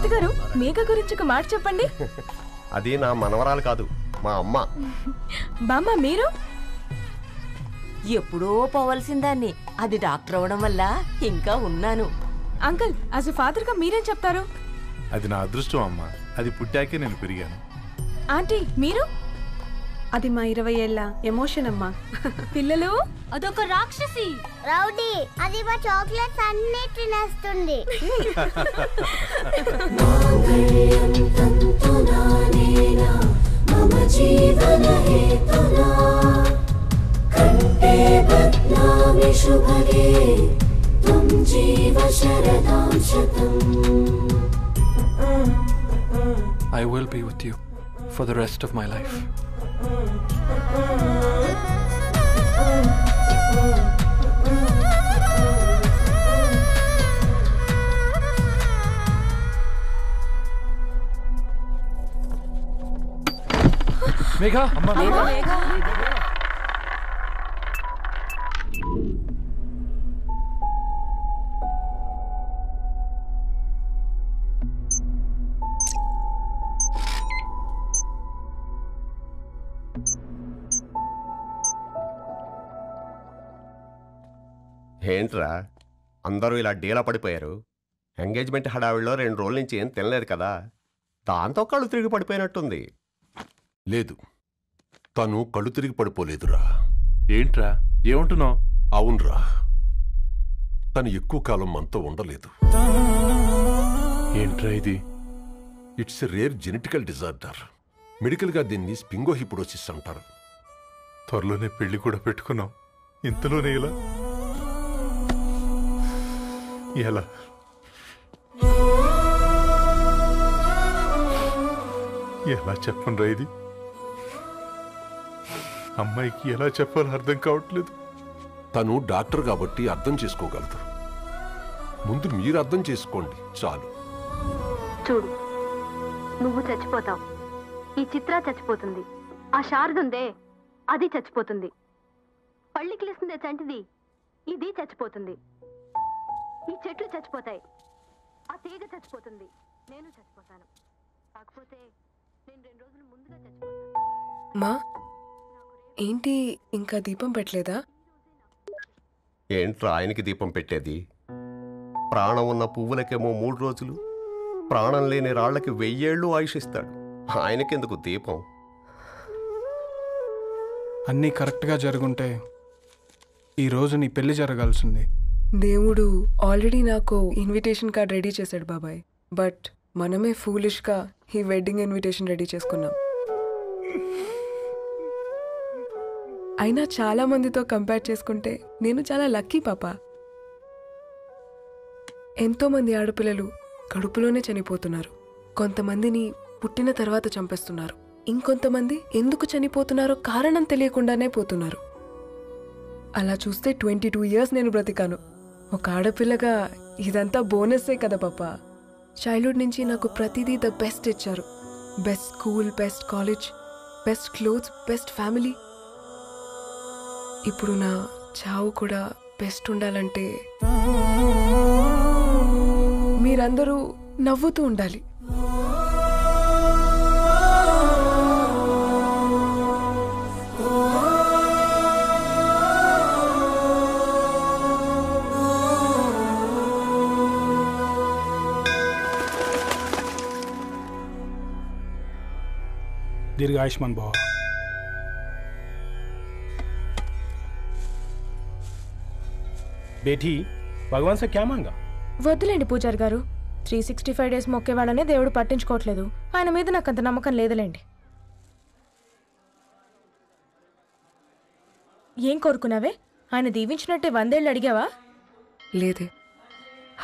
తాతగారు మేఘ గురించి ఒక మాట చెప్పండి. అది నా మనవరాలు కాదు, మా అమ్మ. బామ్మ మీరు ఎప్పుడో పోవలసిందాన్ని, అది డాక్టర్ అవడం వల్ల ఇంకా ఉన్నాను. అంకుల్ యాజ్ ఎ ఫాదర్ గా మీరేం చెప్తారు? అది నా అదృష్టం అమ్మా, అది పుట్టాకే నేను పెరిగాను. ఆంటీ మీరు? అది మా 20 ఏళ్ల ఎమోషన్ అమ్మా. పిల్లలు అదొక రాక్షసి రౌడీ, అది మా చాక్లెట్స్ అన్ని తినేస్తుంది. I will be with you for the rest of my life. Megha, Amma, Megha. ఏంట్రా అందరూ ఇలా డీలా పడిపోయారు? ఎంగేజ్మెంట్ హడావిడిలో 2 రోజుల నుంచి ఏం తినలేదు కదా, దాంతో కళ్ళు తిరిగి పడిపోయినట్టుంది. లేదు, తను కళ్ళు తిరిగి పడిపోలేదురా. ఏంట్రా ఏమంటున్నావు? అవునరా, తను ఎక్కువ కాలం మనతో ఉండలేదు. ఏంట్రా ఇది? It's a rare genetical disorder. మెడికల్గా దీన్ని స్పింగోహిపోడోసిస్ అంటారు. త్వరలోనే పెళ్లి కూడా పెట్టుకున్నాం, ఇంతలోనే ఇలా ఎలా? ఎలా చెప్పనురా ఇది? అమ్మాయికి ఎలా చెప్పాలో అర్థం కావట్లేదు. తను డాక్టర్ కాబట్టి అర్థం చేసుకోగలదు. ముందు మీరు అర్థం చేసుకోండి చాలు. చూడు, నువ్వు చచ్చిపోతావు, ఈ చిత్ర చచ్చిపోతుంది, ఆ శారదుందే అది చచ్చిపోతుంది, పళ్ళికిలిస్తుందే చంటిది ఇది చచ్చిపోతుంది, ఈ చెట్లు చచ్చిపోతాయి, ఆ తీగ చచ్చిపోతుంది, నేను చచ్చిపోతాను. కాకపోతే నేను 2 రోజులు ముందుగా చచ్చిపోతాను. మా ఏంటి ఇంకా దీపం పెట్టలేదా? ఏంట్రా ఆయనకి దీపం పెట్టేది? ప్రాణం ఉన్న పువ్వులకేమో 3 రోజులు, ప్రాణం లేని రాళ్లకి 1000 ఏళ్ళు ఆయుషిస్తాడు. ఆయనకెందుకు దీపం? అన్నీ కరెక్ట్గా జరుగుంటే ఈరోజు నీ పెళ్లి జరగాల్సింది. దేవుడు ఆల్రెడీ నాకు ఇన్విటేషన్ కార్డ్ రెడీ చేశాడు బాబాయ్. బట్ మనమే ఫూలిష్గా ఈ వెడ్డింగ్ ఇన్విటేషన్ రెడీ చేసుకున్నాం. అయినా చాలా మందితో కంపేర్ చేసుకుంటే నేను చాలా లక్కీ పాపా. ఎంతోమంది ఆడపిల్లలు కడుపులోనే చనిపోతున్నారు, కొంతమందిని పుట్టిన తర్వాత చంపేస్తున్నారు, ఇంకొంతమంది ఎందుకు చనిపోతున్నారో కారణం తెలియకుండానే పోతున్నారు. అలా చూస్తే 22 ఇయర్స్ నేను బ్రతికాను. ఒక ఆడపిల్లగా ఇదంతా బోనస్సే కదా పాపా. చైల్డ్హుడ్ నుంచి నాకు ప్రతిదీ ద బెస్ట్ ఇచ్చారు. Best school, best college, best clothes, best family. ఇప్పుడు నా చావు కూడా బెస్ట్ ఉండాలంటే మీరందరూ నవ్వుతూ ఉండాలి. दीर्घायुष्मान भव. बेटी भगवान से क्या मांगा? వద్దులేండి పూజారి గారు, 365 డేస్ మొక్కేవాళ్ళనే దేవుడు పట్టించుకోవట్లేదు. ఆయన మీద నాకు అంత నమ్మకం లేదులేండి. ఏం కోరుకున్నావే? ఆయన దీవించినట్టే 100 ఏళ్ళు అడిగావా? లేదే,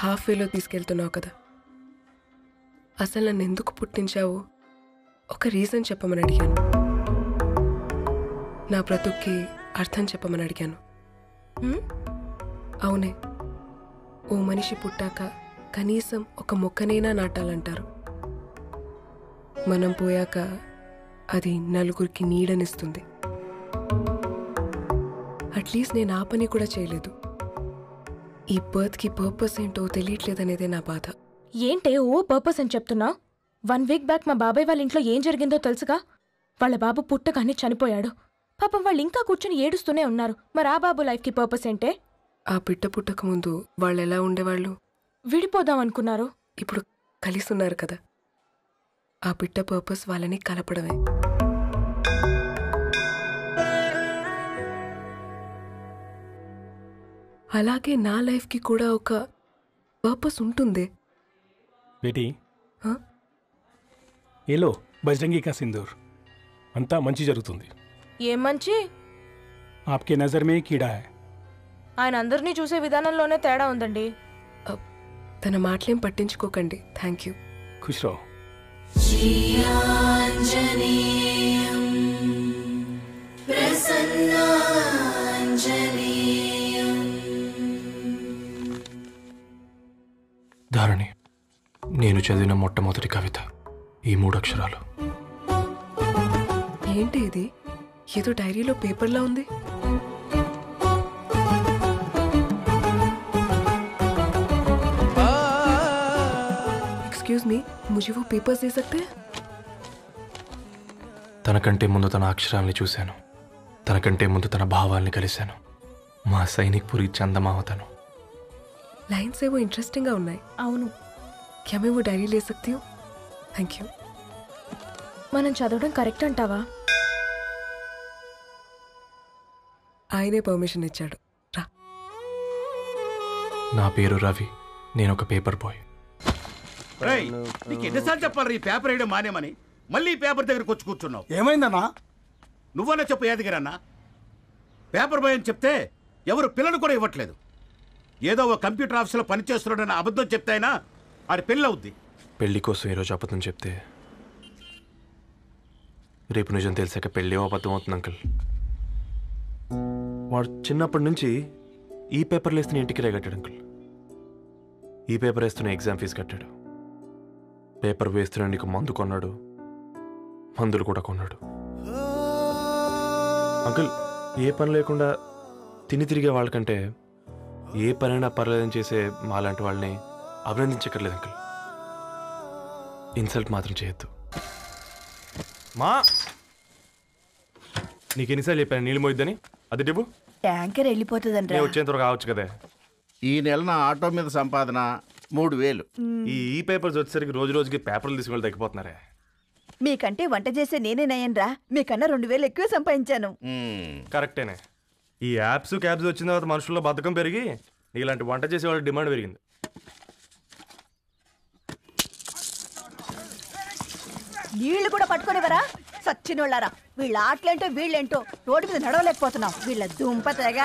హాఫ్ వేలో తీసుకెళ్తున్నావు కదా. అసలు నన్ను ఎందుకు పుట్టించావు ఒక రీజన్ చెప్పమని అడిగాను. నా బ్రతుక్కి అర్థం చెప్పమని అడిగాను. అవునే, ఓ మనిషి పుట్టాక కనీసం ఒక మొక్కనైనా నాటాలంటారు. మనం పోయాక అది నలుగురికి నీడనిస్తుంది. అట్లీస్ట్ నేను ఆ పని కూడా చేయలేదు. ఈ బర్త్కి పర్పస్ ఏంటో తెలియట్లేదనేదే నా బాధ. ఏంటే ఓ పర్పస్ అని చెప్తున్నా? 1 వీక్ బ్యాక్ మా బాబాయ్ వాళ్ళ ఇంట్లో ఏం జరిగిందో తెలుసుగా? వాళ్ళ బాబు పుట్టగానే చనిపోయాడు. పాపం వాళ్ళు ఇంకా కూర్చొని ఏడుస్తూనే ఉన్నారు. మరి ఆ బాబు లైఫ్కి పర్పస్ ఏంటే? ఆ బిడ్డ పుట్టక ముందు వాళ్ళు ఎలా ఉండేవాళ్ళు? విడిపోదాం అనుకున్నారు. ఇప్పుడు కలిసి ఉన్నారు కదా. ఆ బిడ్డ పర్పస్ వాళ్ళని కలపడమే. అలాగే నా లైఫ్కి కూడా ఒక పర్పస్ ఉంటుంది. बेटी हाँ? ये लो बजरंगी का सिंदूर अंता मंची जరుగుతుంది. ఏం మంచి? आपके नजर में कीड़ा है. ఆయన అందరినీ చూసే విధానంలోనే తేడా ఉందండి. తన మాటలేం పట్టించుకోకండి. Thank you. खुश रहो. ధారణి, నేను చదివిన మొట్టమొదటి కవిత ఈ 3 అక్షరాలు. ఏంటి ఇది? ఏదో డైరీలో పేపర్లా ఉంది. एक्सक्यूज मी, मुझे वो पेपर्स दे सकते हैं? తనకంటే ముందు తన అక్షరాల్ని చూశాను. తనకంటే ముందు తన భావాల్ని కలిశాను. మా సైనిక్ పురి చందమావతను. लाइन्स है वो इंटरेस्टिंग గా ఉన్నాయి. అవును. क्या मैं वो डायरी ले सकती हूँ? Thank you. మనం చదవడం కరెక్ట్ అంటావా? ఆయనే పర్మిషన్ ఇచ్చాడు. రా. నా పేరు రవి. నేను ఒక పేపర్ బాయ్. నీకు ఎన్నిసార్లు చెప్పాలి ఈ పేపర్ వేయడం మానేమని? మళ్ళీ ఈ పేపర్ దగ్గరకు వచ్చి కూర్చున్నావు. ఏమైందన్నా? నువ్వన్నా చెప్పు యాదగిరన్నా. పేపర్ బాయ్ అని చెప్తే ఎవరు పిల్లలు కూడా ఇవ్వట్లేదు. ఏదో ఒక కంప్యూటర్ ఆఫీసులో పనిచేస్తున్నాడని అబద్ధం చెప్తే అయినా ఆడి పెళ్ళి అవుద్ది. పెళ్లి కోసం ఈరోజు అబద్ధం చెప్తే రేపు నిజం తెలిసాక పెళ్ళి అబద్ధం అవుతుంది అంకుల్. వాడు చిన్నప్పటి నుంచి ఈ పేపర్లు వేస్తున్న ఇంటికి కట్టాడు అంకుల్. ఈ పేపర్ వేస్తున్న ఎగ్జామ్ ఫీజు కట్టాడు. పేపర్ వేస్తున్న నీకు మందు కొన్నాడు. మందులు కూడా కొన్నాడు. అంకుల్, ఏ పని లేకుండా తిని తిరిగే వాళ్ళకంటే ఏ పనైనా పర్లేదని చేసే మాలాంటి వాళ్ళని అభినందించక్కర్లేదు అంకుల్. ఇన్సల్ట్ మాత్రం చేయొద్దు. మా నీకు ఎన్నిసార్లు చెప్పాను నీళ్ళు మోయిద్దని? అది డిబు ట్యాంకర్ వెళ్ళిపోతుందండి. వచ్చేంత వరకు కావచ్చు కదా. ఈ నెల నా ఆటో మీద సంపాదన 3000. ఈ పేపర్స్ వచ్చేసరికి రోజు రోజుకి పేపర్లు తీసుకుని తగ్గిపోతున్నారే. మీకంటే వంట చేసే నేనే నయ్యన్రా. మీకన్నా 2000 ఎక్కువ సంపాదించాను. కరెక్టేనే. ఈ యాప్స్ క్యాబ్స్ వచ్చిన తర్వాత మనుషుల్లో బద్ధకం పెరిగి ఇలాంటి వంట చేసే వాళ్ళ డిమాండ్ పెరిగింది. నీళ్లు కూడా పట్టుకునేవరా సచ్చినోళ్ళారా. వీళ్ళ ఆటలేంటో వీళ్ళేంటో రోడ్డు మీద నడవలేకపోతున్నాం. వీళ్ళ దుంప తెగ.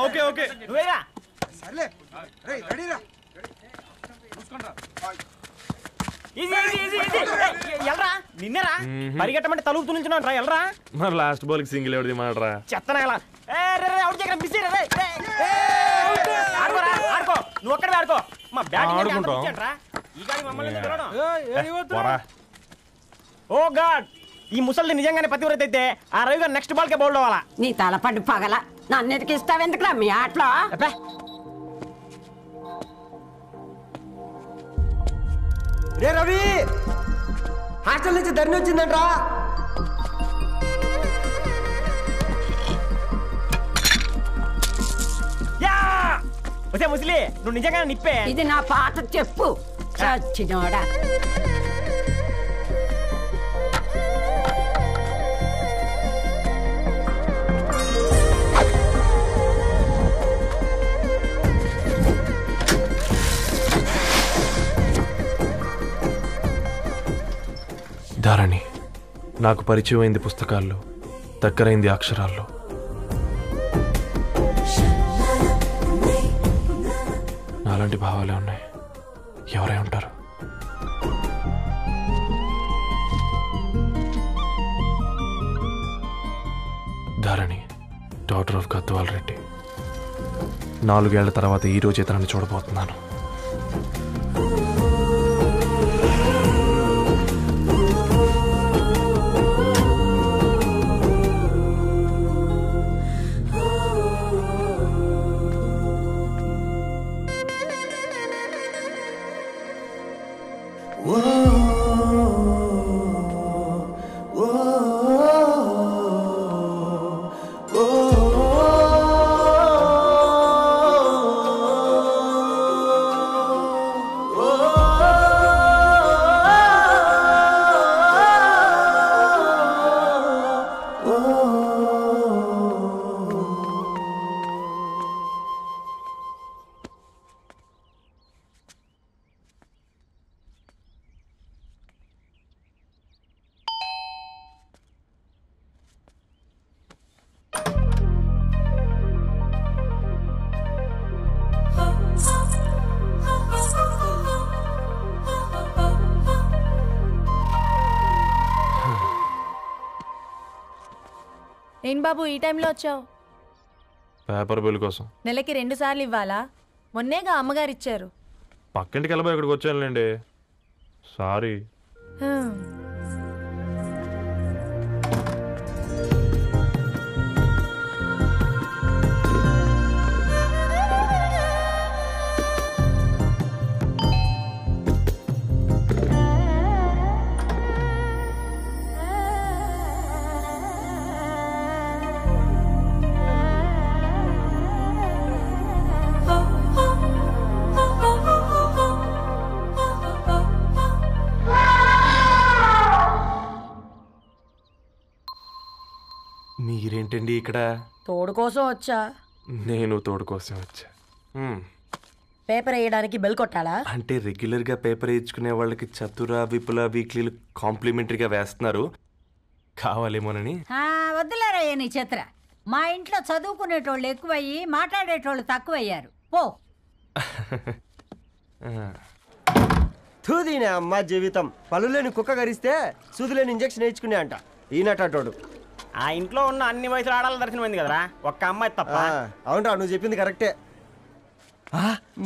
ఓకే ఓకే నిన్నరా పరిగెట్టమంటే తలుపుతూ నుంచి ఎల్రా. మరి లాస్ట్ బాల్ కి సింగిల్ ఎవరిది మాడరా? చెత్తనా ఆడుకో, నువ్వు ఒక్కడే ఆడుకో. మా బ్యాటింగ్ ఓ గాడ్, ఈ ముసలిది నిజంగానే పతివ్రత అయితే ఆ రవి గారు నెక్స్ట్ బాల్ కే బౌల్డ్ అవ్వాలా. నీ తలపండు పగల నన్ను ఎదికిస్తావెందుకురా మీ ఆటలో? రే రవి, హాస్టల్ నుంచి ధరణి వచ్చిందంట్రా. వచ్చే ముసలి, నువ్వు నిజంగా నిప్పే. ఇది నా పాత చెప్పు చచ్చినోడా. ధారణి, నాకు పరిచయం అయింది పుస్తకాల్లో, దగ్గరైంది అక్షరాల్లో. నాలాంటి భావాలే ఉన్నాయి. ఎవరై ఉంటారు? Dharani, daughter of Gadwal Reddy. 4 ఏళ్ల తర్వాత ఈ రోజు ఇతనాన్ని చూడబోతున్నాను. ఏం బాబు ఈ టైంలో వచ్చావు? పేపర్ బిల్ కోసం. నెలకి 2 సార్లు ఇవ్వాలా? మొన్నేగా అమ్మగారు ఇచ్చారు. పక్కింటికి వెళ్ళబోయి ఇక్కడికి వచ్చానులేండి. సారీ. మీరేంటండి ఇక్కడ? తోడు కోసం వచ్చా. నేను తోడు కోసం వచ్చా. పేపర్ వేయడానికి బెల్ కొట్టాలా? అంటే రెగ్యులర్గా పేపర్ వేయించుకునే వాళ్ళకి చతుర విపుల వీక్లీలు కాంప్లిమెంటరీగా వేస్తున్నారు, కావాలేమోనని. వద్దులేరా నీ చిత్ర. మా ఇంట్లో చదువుకునేటోళ్ళు ఎక్కువయ్యి మాట్లాడేటోళ్ళు తక్కువయ్యారు. పో. తూదీనే అమ్మ జీవితం. పలులేని కుక్క గరిస్తే సూదులేని ఇంజక్షన్ వేయించుకునే అంట ఈనటోడు. ఆ ఇంట్లో ఉన్న అన్ని వయసులో ఆడాలి దర్శనమైంది కదరా, ఒక్క అమ్మాయి తప్ప. అవునరా, నువ్వు చెప్పింది కరెక్టే.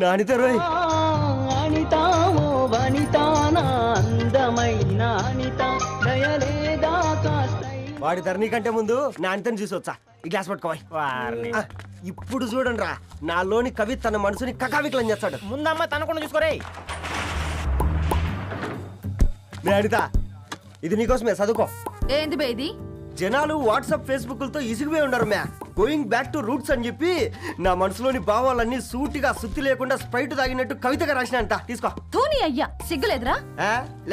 నానితో రోయ్. వాడి ధరణి కంటే ముందు నానితని చూసి వచ్చా. ఈ గ్లాస్ పట్టుకోవాలి. ఇప్పుడు చూడండి రా, నాలోని కవి తన మనసుని కకావికలం చేస్తాడు. ముందమ్మ తనకుండా చూసుకోరే. అనిత, ఇది నీకోసమే, చదువుకో. ఏంది బేది? జనాలు వాట్సాప్ ఫేస్బుక్లతో ఇసిగిపోయి ఉన్నారు మ్యా. గోయింగ్ బ్యాక్ టు రూట్స్ అని చెప్పి నా మనసులోని భావాలన్నీ సూటిగా సుత్తి లేకుండా స్ప్రైట్ తాగినట్టు కవితగా రాసిన అంట. తీసుకో. తూని అయ్యా, సిగ్గులేదురా?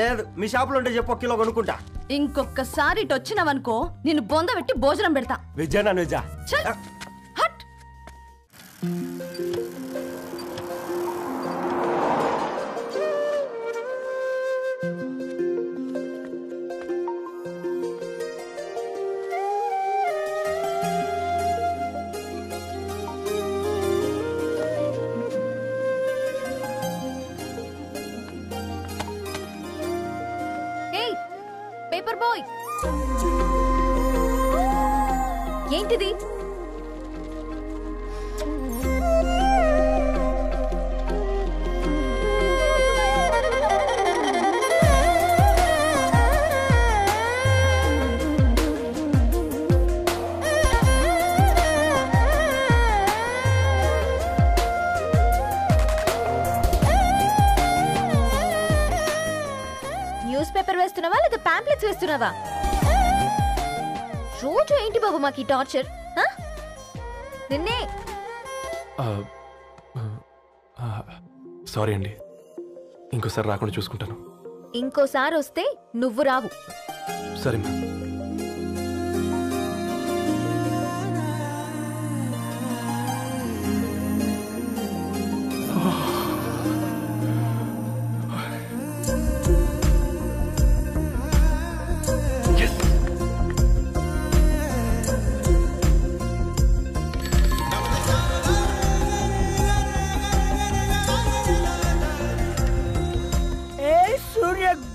లేదు, మీ షాప్ లో ఉంటే చెప్పు, కిలో కొనుక్కుంటా. ఇంకొకసారి ఇటు వచ్చినవనుకో నిన్ను బొంద పెట్టి భోజనం పెడతా. వెజ్జా నాన్ వెజ్జా? పేపర్ బాయ్, ఏంటిది? న్యూస్ పేపర్ వేస్తున్నావా లేదా పాంప్లెట్స్ వేస్తున్నావా? రోజు ఏంటి బాబు మాకు టార్చర్? నిన్నే. సారీ అండి, ఇంకోసారి రాకుండా చూసుకుంటాను. ఇంకోసారి వస్తే నువ్వు రావు. సరే మ్యామ్.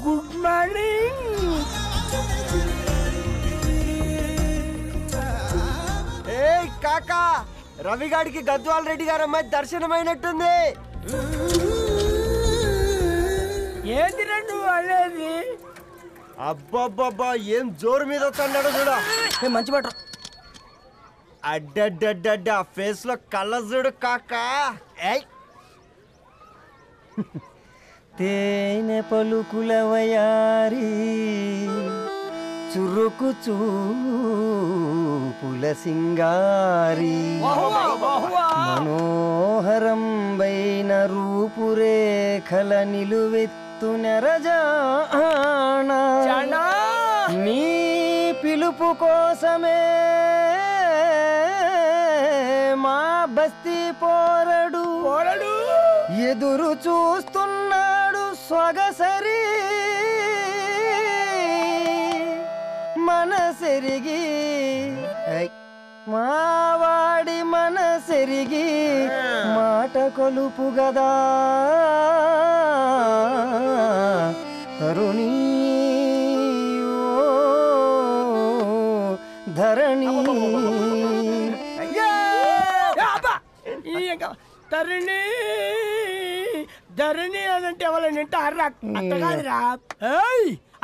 Good morning. ఏ కాకా, రవిగాడికి గద్వాల్ రెడ్డి గారు అమ్మాయి దర్శనమైనట్టుంది. ఏంది నువ్వు అనేది? అబ్బాబ్బా, ఏం జోరు మీద వస్తున్నాడో చూడ. మంచి మాట. అడ్డడ్డడ్డ ఫేస్ లో కళ్ళ చూడు కాకా. తేనె పలుకుల వయారి చురుకు చూపుల సింగారి మనోహరం వైన రూపురేఖల నిలువెత్తు నెరజానా నీ పిలుపు కోసమే మా బస్తీ పోరడు ఎదురు చూస్తున్నాడు స్వగసరి మనసెరిగి మావాడి మనసెరిగి మాట కొలుపు గదా తరుణీ ధరణి ధరణి ధరణి అదంటే ఎవరైనా అట్ట కాదురా.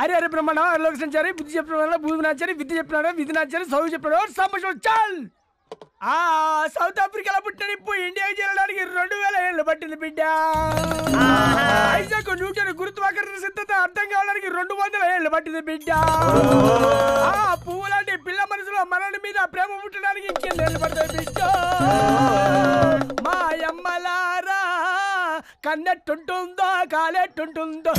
అరే అరే బ్రహ్మణ లోక సంచారి బుద్ధి చెప్పిన భూమి నాచారి విద్య చెప్పినాడు విధి నాచారి చదువు చెప్పినాడు సంభాషణ చాల్. సౌత్ ఆఫ్రికాలో పుట్టిన ఇప్పుడు ఇండియాకి చేరడానికి 2000 ఏళ్ళు పట్టింది బిడ్డ. ఐజాక్ న్యూటన్ గురుత్వాకర్షణ సిద్ధత అర్థం కావడానికి 200 ఏళ్ళు పట్టింది బిడ్డ. పువ్వు లాంటి పిల్ల మనసులో మనని మీద ప్రేమ పుట్టడానికి ఇంకేళ్ళు పడతాయి బిడ్డ. మా అమ్మలారా కన్నెట్టుంటుందో కాలెట్టుంటుందో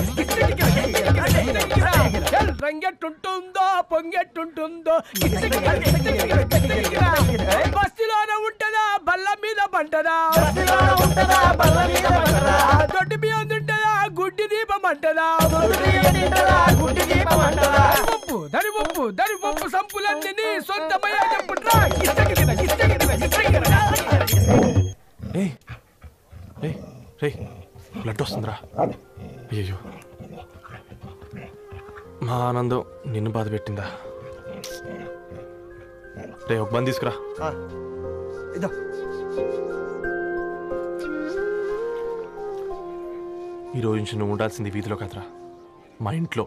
రంగెట్టుంటుందో పొంగెట్టుంటుందో బస్సులోనే ఉంటదా బల్ల మీద పంటదా దొడ్డి బియ్యం తింటదా గుడ్డి దీపం అంటదా దరి పప్పు సంపులన్నీ సొంతమయ్యా చెప్పుట్రా. బ్లడ్ వస్తుందిరా. అయ్యో మా ఆనందం నిన్ను బాధ పెట్టిందా? రే ఒక బంద్ తీసుకురా. ఈరోజు నుంచి నువ్వు ఉండాల్సింది వీధిలో కదరా, మా ఇంట్లో.